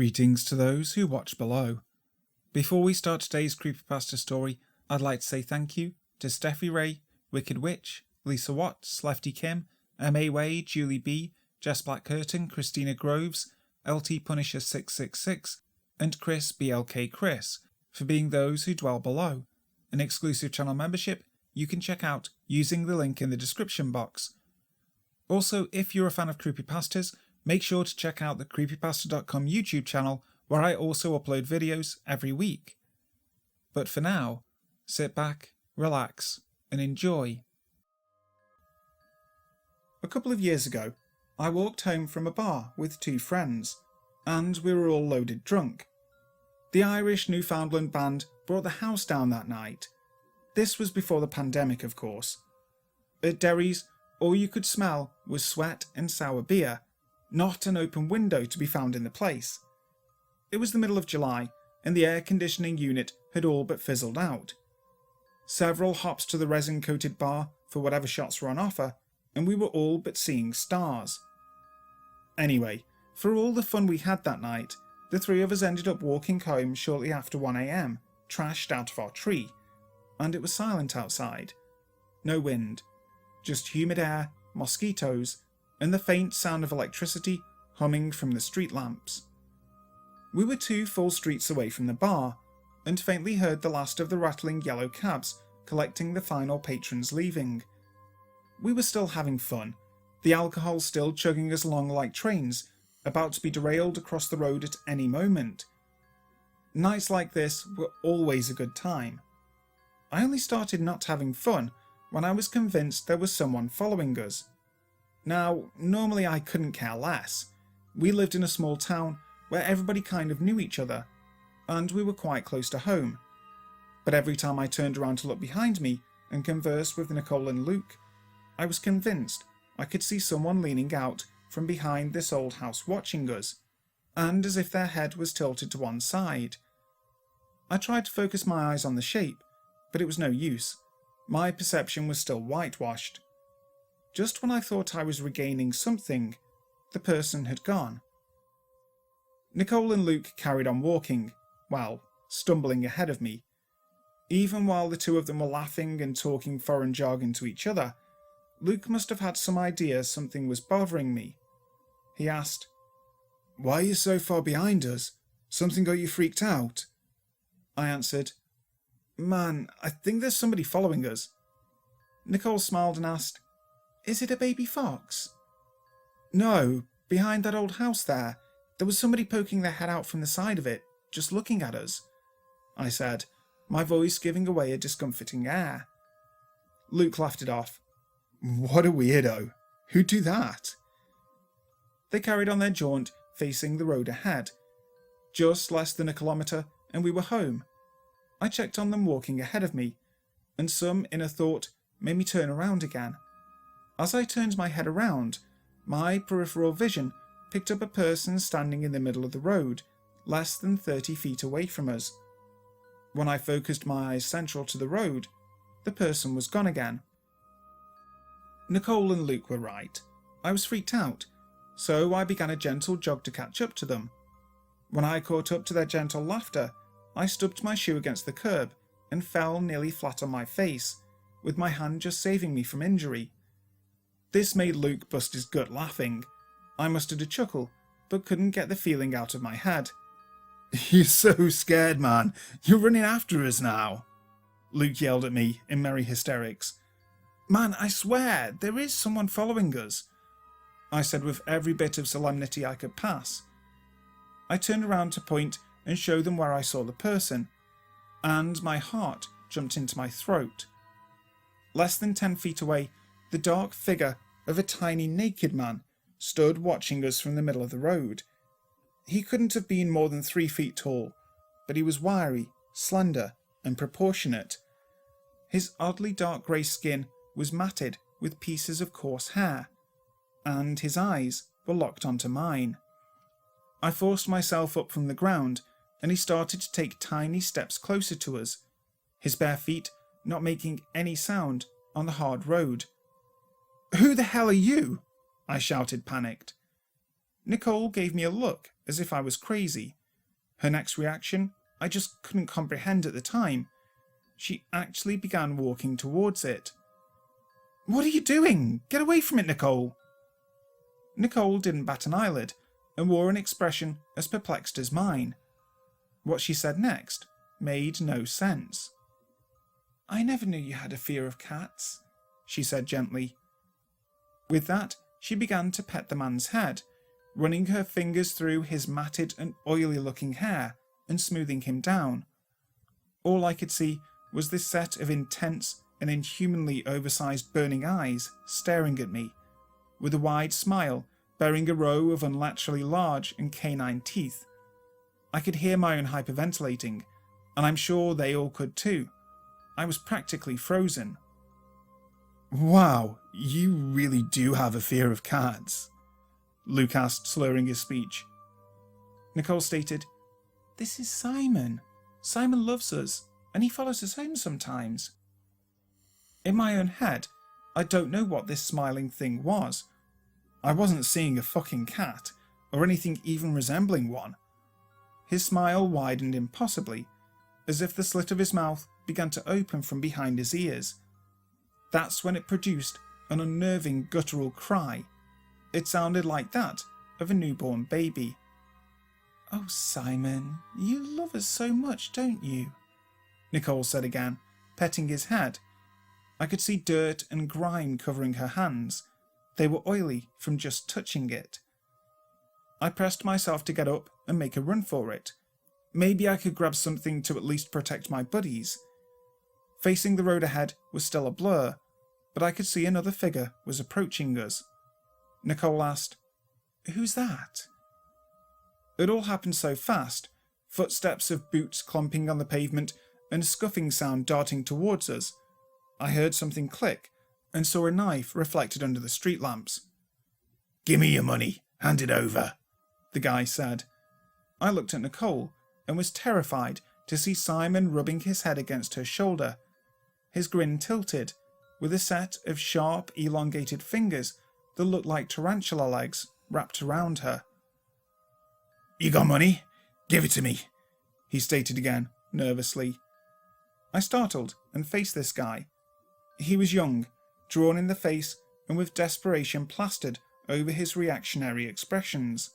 Greetings to those who watch below. Before we start today's creepypasta story, I'd like to say thank you to Steffi Ray, Wicked Witch, Lisa Watts, Lefty Kim, M.A. Wade, Julie B, Jess Black Curtin, Christina Groves, LT Punisher 666, and Chris BLK Chris for being those who dwell below. An exclusive channel membership you can check out using the link in the description box. Also, if you're a fan of creepypastas, make sure to check out the creepypasta.com YouTube channel where I also upload videos every week. But for now, sit back, relax, and enjoy. A couple of years ago, I walked home from a bar with two friends, and we were all loaded drunk. The Irish Newfoundland band brought the house down that night. This was before the pandemic, of course. At Derry's, all you could smell was sweat and sour beer, not an open window to be found in the place. It was the middle of July, and the air conditioning unit had all but fizzled out. Several hops to the resin-coated bar for whatever shots were on offer, and we were all but seeing stars. Anyway, for all the fun we had that night, the three of us ended up walking home shortly after 1 AM, trashed out of our tree, and it was silent outside. No wind, just humid air, mosquitoes, and the faint sound of electricity humming from the street lamps. We were 2 full streets away from the bar, and faintly heard the last of the rattling yellow cabs collecting the final patrons leaving. We were still having fun, the alcohol still chugging us along like trains, about to be derailed across the road at any moment. Nights like this were always a good time. I only started not having fun when I was convinced there was someone following us. Now, normally I couldn't care less. We lived in a small town where everybody kind of knew each other, and we were quite close to home. But every time I turned around to look behind me and converse with Nicole and Luke, I was convinced I could see someone leaning out from behind this old house watching us, and as if their head was tilted to one side. I tried to focus my eyes on the shape, but it was no use. My perception was still whitewashed. Just when I thought I was regaining something, the person had gone. Nicole and Luke carried on walking, well, stumbling ahead of me. Even while the two of them were laughing and talking foreign jargon to each other, Luke must have had some idea something was bothering me. He asked, "Why are you so far behind us? Something got you freaked out?" I answered, "Man, I think there's somebody following us." Nicole smiled and asked, "Is it a baby fox?" "No, behind that old house there. There was somebody poking their head out from the side of it, just looking at us," I said, my voice giving away a discomforting air. Luke laughed it off. "What a weirdo. Who'd do that?" They carried on their jaunt, facing the road ahead. Just less than a kilometre, and we were home. I checked on them walking ahead of me, and some inner thought made me turn around again. As I turned my head around, my peripheral vision picked up a person standing in the middle of the road, less than 30 feet away from us. When I focused my eyes central to the road, the person was gone again. Nicole and Luke were right. I was freaked out, so I began a gentle jog to catch up to them. When I caught up to their gentle laughter, I stubbed my shoe against the curb and fell nearly flat on my face, with my hand just saving me from injury. This made Luke bust his gut laughing. I mustered a chuckle, but couldn't get the feeling out of my head. "You're so scared, man. You're running after us now," Luke yelled at me in merry hysterics. "Man, I swear, there is someone following us," I said with every bit of solemnity I could pass. I turned around to point and show them where I saw the person, and my heart jumped into my throat. Less than 10 feet away, the dark figure of a tiny naked man stood watching us from the middle of the road. He couldn't have been more than 3 feet tall, but he was wiry, slender, and proportionate. His oddly dark grey skin was matted with pieces of coarse hair, and his eyes were locked onto mine. I forced myself up from the ground, and he started to take tiny steps closer to us, his bare feet not making any sound on the hard road. "Who the hell are you?" I shouted, panicked. Nicole gave me a look as if I was crazy. Her next reaction, I just couldn't comprehend at the time. She actually began walking towards it. "What are you doing? Get away from it, Nicole!" Nicole didn't bat an eyelid and wore an expression as perplexed as mine. What she said next made no sense. "I never knew you had a fear of cats," she said gently. With that, she began to pet the man's head, running her fingers through his matted and oily-looking hair and smoothing him down. All I could see was this set of intense and inhumanly oversized burning eyes staring at me, with a wide smile bearing a row of unnaturally large and canine teeth. I could hear my own hyperventilating, and I'm sure they all could too. I was practically frozen. "Wow, you really do have a fear of cats?" Luke asked, slurring his speech. Nicole stated, "This is Simon. Simon loves us, and he follows us home sometimes." In my own head, I don't know what this smiling thing was. I wasn't seeing a fucking cat, or anything even resembling one. His smile widened impossibly, as if the slit of his mouth began to open from behind his ears. That's when it produced an unnerving guttural cry. It sounded like that of a newborn baby. "Oh, Simon, you love us so much, don't you?" Nicole said again, petting his head. I could see dirt and grime covering her hands. They were oily from just touching it. I pressed myself to get up and make a run for it. Maybe I could grab something to at least protect my buddies. Facing the road ahead was still a blur, but I could see another figure was approaching us. Nicole asked, "Who's that?" It all happened so fast, footsteps of boots clomping on the pavement and a scuffing sound darting towards us. I heard something click and saw a knife reflected under the street lamps. "Give me your money, hand it over," the guy said. I looked at Nicole and was terrified to see Simon rubbing his head against her shoulder. His grin tilted, with a set of sharp, elongated fingers that looked like tarantula legs wrapped around her. "You got money? Give it to me," he stated again, nervously. I startled and faced this guy. He was young, drawn in the face and with desperation plastered over his reactionary expressions.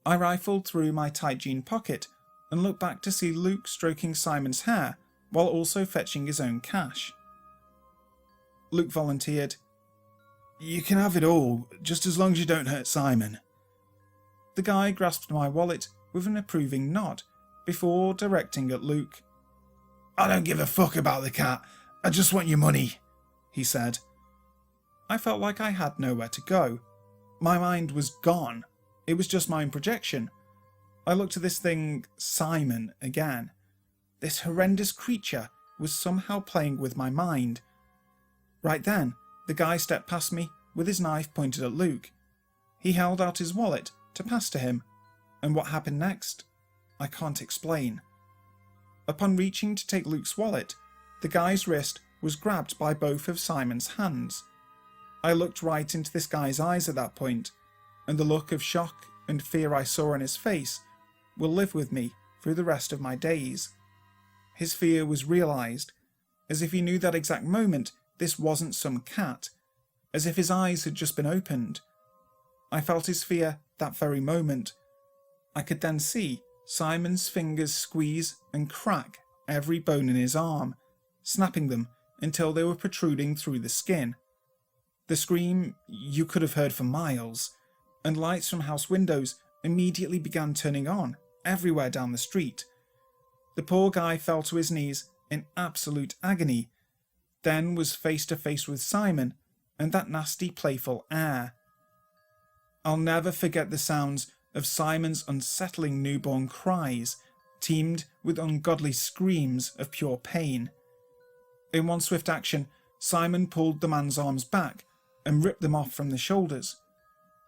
I rifled through my tight jean pocket and looked back to see Luke stroking Simon's hair while also fetching his own cash. Luke volunteered, "You can have it all, just as long as you don't hurt Simon." The guy grasped my wallet with an approving nod before directing at Luke. "I don't give a fuck about the cat, I just want your money," he said. I felt like I had nowhere to go. My mind was gone. It was just my own projection. I looked at this thing, Simon, again. This horrendous creature was somehow playing with my mind. Right then, the guy stepped past me with his knife pointed at Luke. He held out his wallet to pass to him, and what happened next, I can't explain. Upon reaching to take Luke's wallet, the guy's wrist was grabbed by both of Simon's hands. I looked right into this guy's eyes at that point, and the look of shock and fear I saw on his face will live with me through the rest of my days. His fear was realised, as if he knew that exact moment this wasn't some cat, as if his eyes had just been opened. I felt his fear that very moment. I could then see Simon's fingers squeeze and crack every bone in his arm, snapping them until they were protruding through the skin. The scream you could have heard for miles, and lights from house windows immediately began turning on everywhere down the street. The poor guy fell to his knees in absolute agony, then was face to face with Simon and that nasty playful air. I'll never forget the sounds of Simon's unsettling newborn cries, teamed with ungodly screams of pure pain. In one swift action, Simon pulled the man's arms back and ripped them off from the shoulders.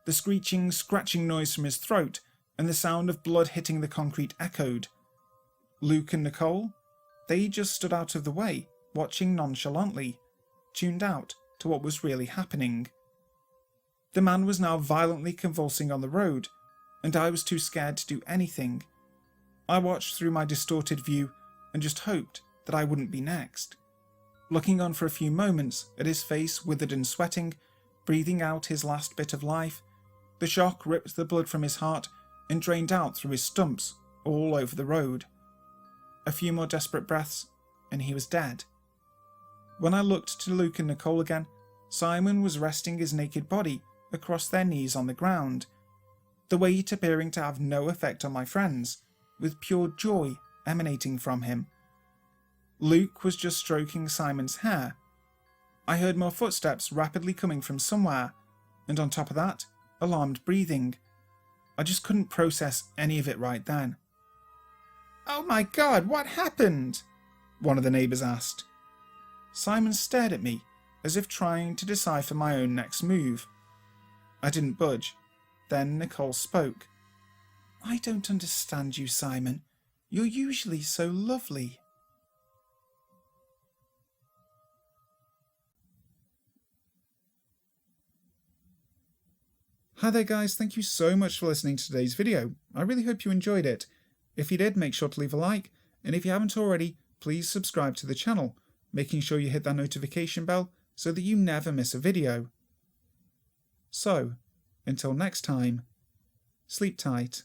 The screeching, scratching noise from his throat and the sound of blood hitting the concrete echoed. Luke and Nicole, they just stood out of the way, watching nonchalantly, tuned out to what was really happening. The man was now violently convulsing on the road, and I was too scared to do anything. I watched through my distorted view and just hoped that I wouldn't be next. Looking on for a few moments at his face withered and sweating, breathing out his last bit of life, the shock ripped the blood from his heart and drained out through his stumps all over the road. A few more desperate breaths, and he was dead. When I looked to Luke and Nicole again, Simon was resting his naked body across their knees on the ground, the weight appearing to have no effect on my friends, with pure joy emanating from him. Luke was just stroking Simon's hair. I heard more footsteps rapidly coming from somewhere, and on top of that, alarmed breathing. I just couldn't process any of it right then. "Oh my God, what happened?" one of the neighbours asked. Simon stared at me, as if trying to decipher my own next move. I didn't budge. Then Nicole spoke. "I don't understand you, Simon. You're usually so lovely." Hi there guys, thank you so much for listening to today's video. I really hope you enjoyed it. If you did, make sure to leave a like, and if you haven't already, please subscribe to the channel, making sure you hit that notification bell so that you never miss a video. So, until next time, sleep tight.